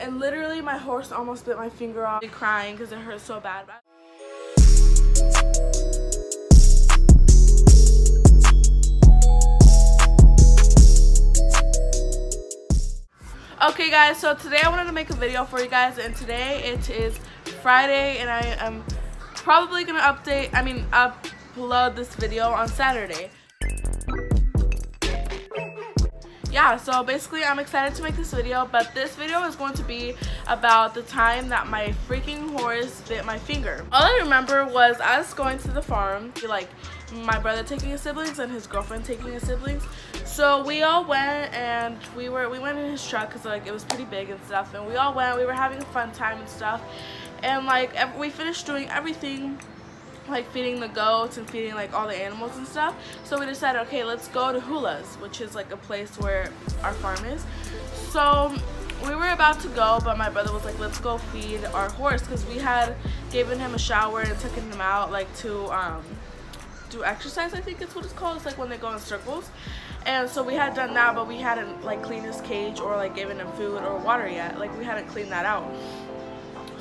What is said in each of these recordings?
And literally my horse almost bit my finger off, crying because it hurt so bad. Okay guys, so today I wanted to make a video for you guys, and today it is Friday and I am probably gonna upload this video on Saturday. Yeah, so basically I'm excited to make this video, but this video is going to be about the time that my freaking horse bit my finger. All I remember was us going to the farm, like my brother taking his siblings and his girlfriend taking his siblings. So we all went, and we went in his truck because like it was pretty big and stuff, and we all went, we were having a fun time and stuff, and like we finished doing everything, like feeding the goats and feeding like all the animals and stuff. So we decided, okay, let's go to Hula's, which is like a place where our farm is. So we were about to go, but my brother was like, let's go feed our horse, because we had given him a shower and taken him out like to do exercise, I think it's what it's called. It's like when they go in circles. And so we had done that, but we hadn't like cleaned his cage or like given him food or water yet. Like we hadn't cleaned that out.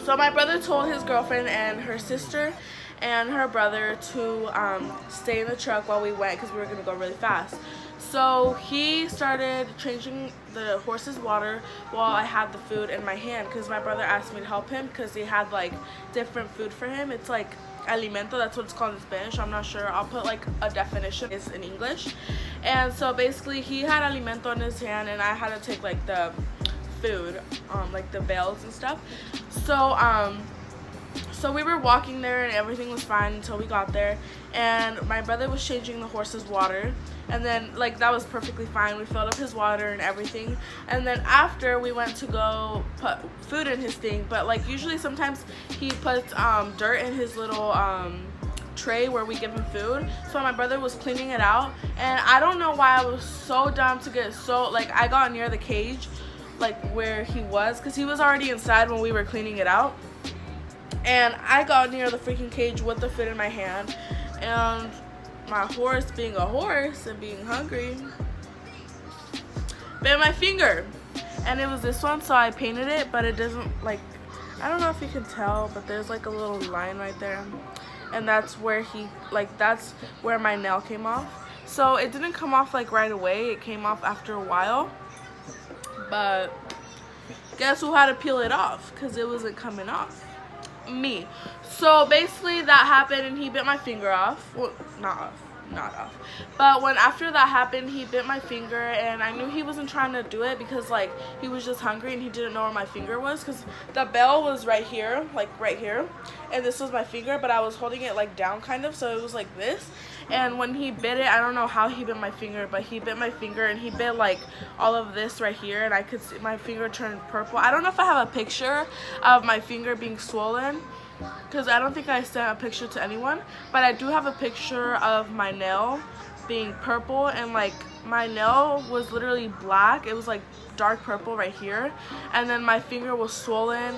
So my brother told his girlfriend and her sister and her brother to stay in the truck while we went, because we were going to go really fast. So he started changing the horse's water while I had the food in my hand, because my brother asked me to help him because he had like different food for him. It's like alimento, that's what it's called in Spanish. I'm not sure, I'll put like a definition, it's in English. And so basically he had alimento in his hand and I had to take like the food, like the bales and stuff. So we were walking there and everything was fine until we got there, and my brother was changing the horse's water, and then like that was perfectly fine. We filled up his water and everything, and then after we went to go put food in his thing, but like usually sometimes he puts dirt in his little tray where we give him food. So my brother was cleaning it out, and I don't know why I was so dumb to get I got near the cage, like where he was, because he was already inside when we were cleaning it out. And I got near the freaking cage with the food in my hand, and my horse, being a horse and being hungry, bit my finger. And it was this one, so I painted it, but it doesn't, like, I don't know if you can tell, but there's like a little line right there, and that's where that's where my nail came off. So it didn't come off like right away, it came off after a while, but guess who had to peel it off, because it wasn't coming off? Me. So basically that happened and he bit my finger off. Well, not off, but when after that happened, he bit my finger, and I knew he wasn't trying to do it because like he was just hungry and he didn't know where my finger was, because the bell was right here, like right here, and this was my finger, but I was holding it like down kind of, so it was like this. And when he bit it, I don't know how he bit my finger, but he bit my finger and he bit like all of this right here, and I could see my finger turned purple. I don't know if I have a picture of my finger being swollen, because I don't think I sent a picture to anyone, but I do have a picture of my nail being purple, and like my nail was literally black. It was like dark purple right here, and then my finger was swollen.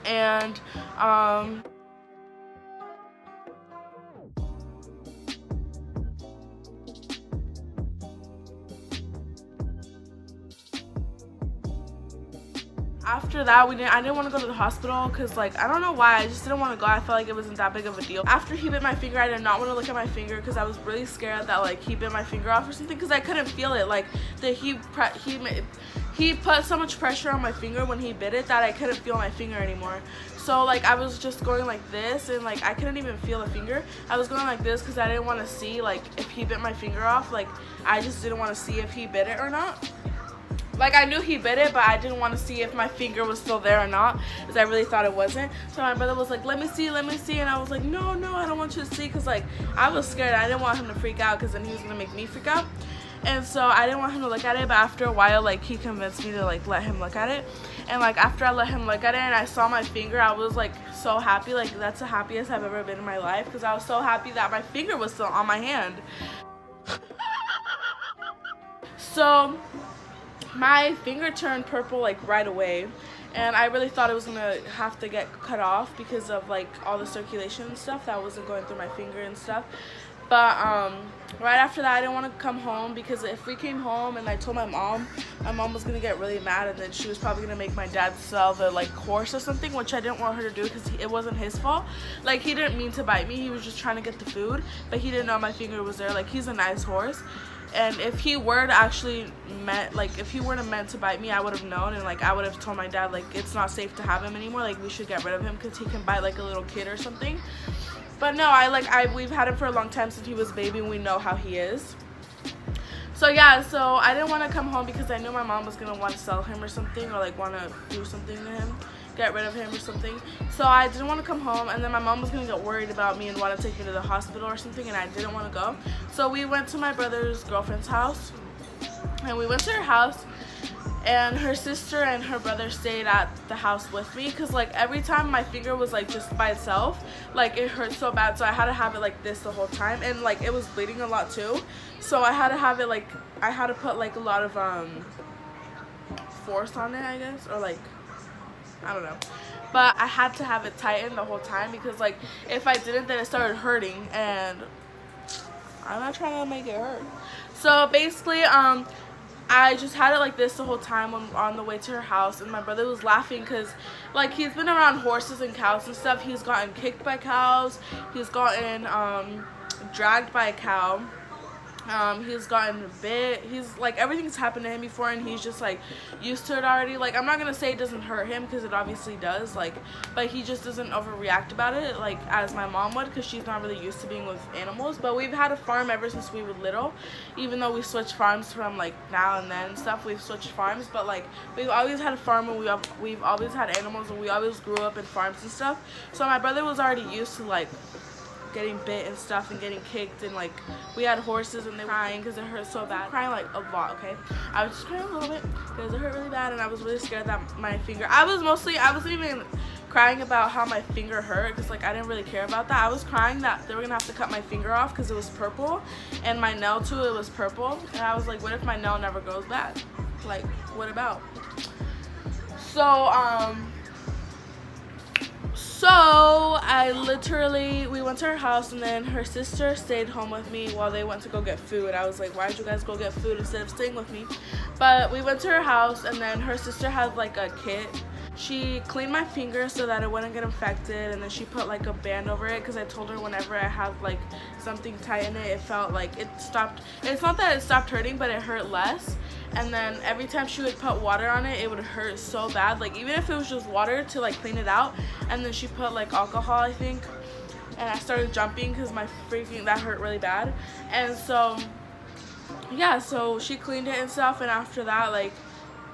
And after that, I didn't want to go to the hospital, because like I don't know why, I just didn't want to go. I felt like it wasn't that big of a deal. After he bit my finger, I did not want to look at my finger, because I was really scared that like he bit my finger off or something, because I couldn't feel it. Like he put so much pressure on my finger when he bit it that I couldn't feel my finger anymore. So like I was just going like this, and like I couldn't even feel the finger. I was going like this because I didn't want to see like if he bit my finger off. Like I just didn't want to see if he bit it or not. Like I knew he bit it, but I didn't want to see if my finger was still there or not, because I really thought it wasn't. So my brother was like, let me see, and I was like, no, I don't want you to see, because like I was scared. I didn't want him to freak out, because then he was gonna make me freak out. And so I didn't want him to look at it, but after a while, like he convinced me to like let him look at it. And like after I let him look at it and I saw my finger, I was like so happy. Like that's the happiest I've ever been in my life, because I was so happy that my finger was still on my hand. So my finger turned purple like right away, and I really thought it was gonna have to get cut off because of like all the circulation and stuff that wasn't going through my finger and stuff. But right after that, I didn't want to come home because if we came home and I told my mom was gonna get really mad, and then she was probably gonna make my dad sell the like horse or something, which I didn't want her to do because it wasn't his fault. Like, he didn't mean to bite me, he was just trying to get the food, but he didn't know my finger was there. Like, he's a nice horse, and if he were to actually if he were to meant to bite me, I would have known, and like I would have told my dad like it's not safe to have him anymore, like we should get rid of him because he can bite like a little kid or something. But no, we've had him for a long time since he was a baby, and we know how he is. So yeah, so I didn't want to come home because I knew my mom was going to want to sell him or something, or like want to do something to him, get rid of him or something. So I didn't want to come home, and then my mom was going to get worried about me and want to take me to the hospital or something, and I didn't want to go. So we went to my brother's girlfriend's house, and we went to her house, and her sister and her brother stayed at the house with me because like every time my finger was like just by itself, like it hurt so bad, so I had to have it like this the whole time, and like it was bleeding a lot too, so I had to have it like I had to put like a lot of force on it, I guess, or like I don't know, but I had to have it tightened the whole time because like if I didn't, then it started hurting, and I'm not trying to make it hurt. So basically I just had it like this the whole time on the way to her house, and my brother was laughing because like he's been around horses and cows and stuff. He's gotten kicked by cows, he's gotten dragged by a cow, he's gotten bit, he's like everything's happened to him before, and he's just like used to it already. Like, I'm not gonna say it doesn't hurt him because it obviously does, like, but he just doesn't overreact about it like as my mom would, because she's not really used to being with animals. But we've had a farm ever since we were little, even though we switched farms from like now and then and stuff. We've switched farms, but like we've always had a farm, and we've always had animals, and we always grew up in farms and stuff. So my brother was already used to like getting bit and stuff and getting kicked, and like we had horses and they were crying because it hurt so bad. Crying like a lot, okay? I was just crying a little bit because it hurt really bad, and I was really scared that my finger, I wasn't even crying about how my finger hurt because like I didn't really care about that. I was crying that they were gonna have to cut my finger off because it was purple, and my nail too, it was purple, and I was like, what if my nail never goes bad? Like, what about? So we went to her house, and then her sister stayed home with me while they went to go get food. I was like, why did you guys go get food instead of staying with me? But we went to her house, and then her sister had like a kit. She cleaned my finger so that it wouldn't get infected, and then she put like a band over it because I told her whenever I have like something tight in it, it felt like it stopped. It's not that it stopped hurting, but it hurt less. And then every time she would put water on it, it would hurt so bad, like even if it was just water to like clean it out. And then she put like alcohol, I think, and I started jumping because my freaking, that hurt really bad. And so yeah, so she cleaned it and stuff, and after that, like,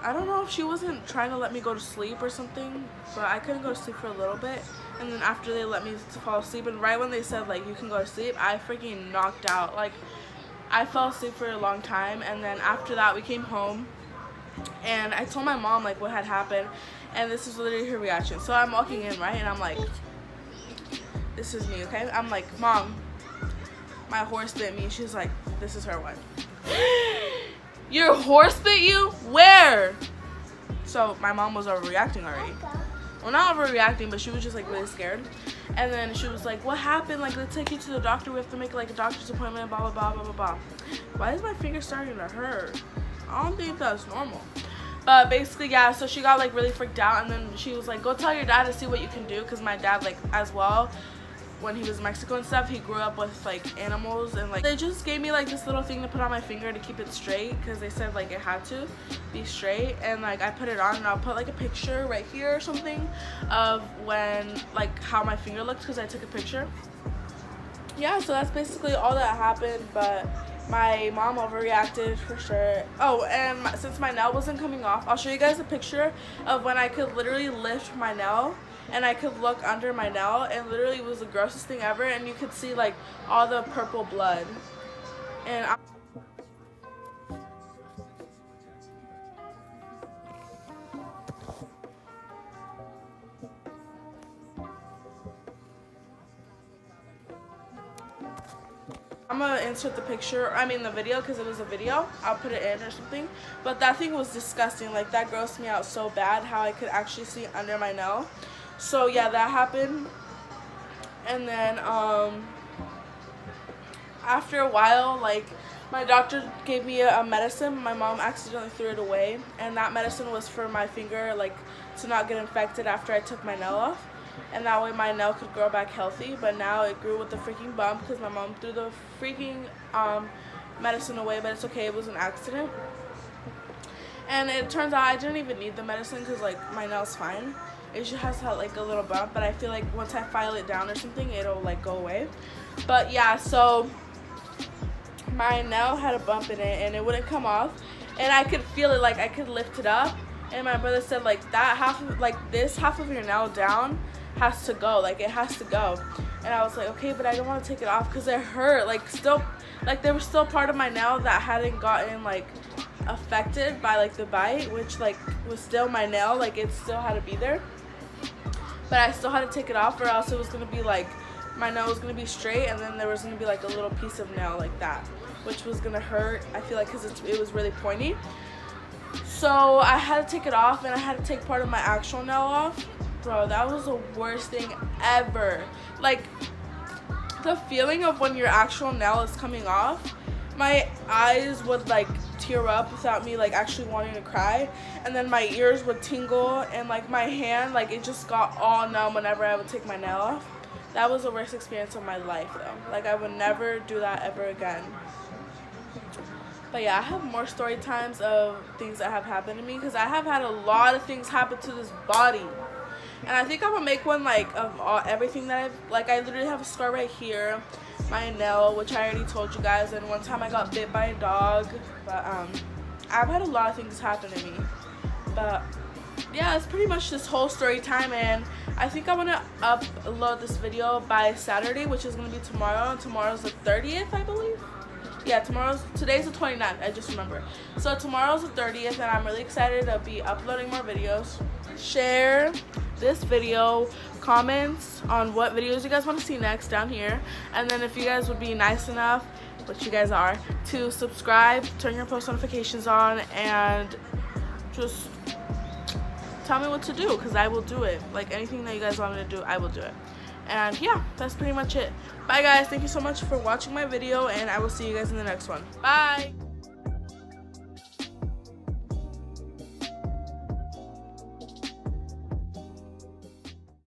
I don't know if she wasn't trying to let me go to sleep or something, but I couldn't go to sleep for a little bit. And then after they let me fall asleep, and right when they said like you can go to sleep, I freaking knocked out. Like, I fell asleep for a long time. And then after that, we came home, and I told my mom like what had happened, and this is literally her reaction. So I'm walking in, right, and I'm like, this is me, okay? I'm like, Mom, my horse bit me. She's like, this is her one. Your horse bit you? Where? So my mom was overreacting already. Well, not overreacting, but she was just like really scared. And then she was like, what happened? Like, let's take you to the doctor. We have to make like a doctor's appointment, blah, blah, blah, blah, blah, blah. Why is my finger starting to hurt? I don't think that's normal. But basically, yeah, so she got like really freaked out, and then she was like, go tell your dad to see what you can do, because my dad, like, as well, when he was in Mexico and stuff, he grew up with like animals, and like they just gave me like this little thing to put on my finger to keep it straight, because they said like it had to be straight. And like I put it on, and I'll put like a picture right here or something of when, like, how my finger looked, because I took a picture. Yeah, so that's basically all that happened. But my mom overreacted for sure. Oh, and since my nail wasn't coming off, I'll show you guys a picture of when I could literally lift my nail and I could look under my nail, and literally it was the grossest thing ever, and you could see like all the purple blood. And I'm gonna insert the picture, the video, because it was a video. I'll put it in or something. But that thing was disgusting. Like, that grossed me out so bad, how I could actually see under my nail. So yeah, that happened. And then after a while, like, my doctor gave me a medicine. My mom accidentally threw it away, and that medicine was for my finger, like, to not get infected after I took my nail off, and that way my nail could grow back healthy. But now it grew with the freaking bump because my mom threw the freaking medicine away, but it's okay, it was an accident. And it turns out I didn't even need the medicine because, like, my nail's fine. It just has to have, like, a little bump, but I feel like once I file it down or something, it'll, like, go away. But yeah, so my nail had a bump in it and it wouldn't come off, and I could feel it, like, I could lift it up, and my brother said, like, that half of, like, this half of your nail down has to go, like, it has to go. And I was like, okay, but I don't want to take it off because it hurt, like, still, like, there was still part of my nail that hadn't gotten, like, affected by, like, the bite, which, like, was still my nail, like, it still had to be there, but I still had to take it off, or else it was gonna be, like, my nail was gonna be straight, and then there was gonna be, like, a little piece of nail like that, which was gonna hurt, I feel like, because it was really pointy. So I had to take it off, and I had to take part of my actual nail off. Bro, that was the worst thing ever. Like, the feeling of when your actual nail is coming off, my eyes would, like, tear up without me, like, actually wanting to cry, and then my ears would tingle, and, like, my hand, like, it just got all numb whenever I would take my nail off. That was the worst experience of my life, though. Like, I would never do that ever again. But yeah, I have more story times of things that have happened to me, because I have had a lot of things happen to this body. And I think I'm gonna make one, like, of everything that I've, like, I literally have a scar right here, my nail, which I already told you guys, and one time I got bit by a dog. But I've had a lot of things happen to me. But yeah, it's pretty much this whole story time, and I think I'm gonna upload this video by Saturday, which is gonna be tomorrow, and tomorrow's the 30th, I believe. Yeah, today's the 29th, I just remember. So tomorrow's the 30th, and I'm really excited to be uploading more videos. Share this video, comments on what videos you guys want to see next down here, and then if you guys would be nice enough, which you guys are, to subscribe, turn your post notifications on, and just tell me what to do, because I will do it. Like, anything that you guys want me to do, I will do it. And yeah, that's pretty much it. Bye guys, thank you so much for watching my video, and I will see you guys in the next one. Bye.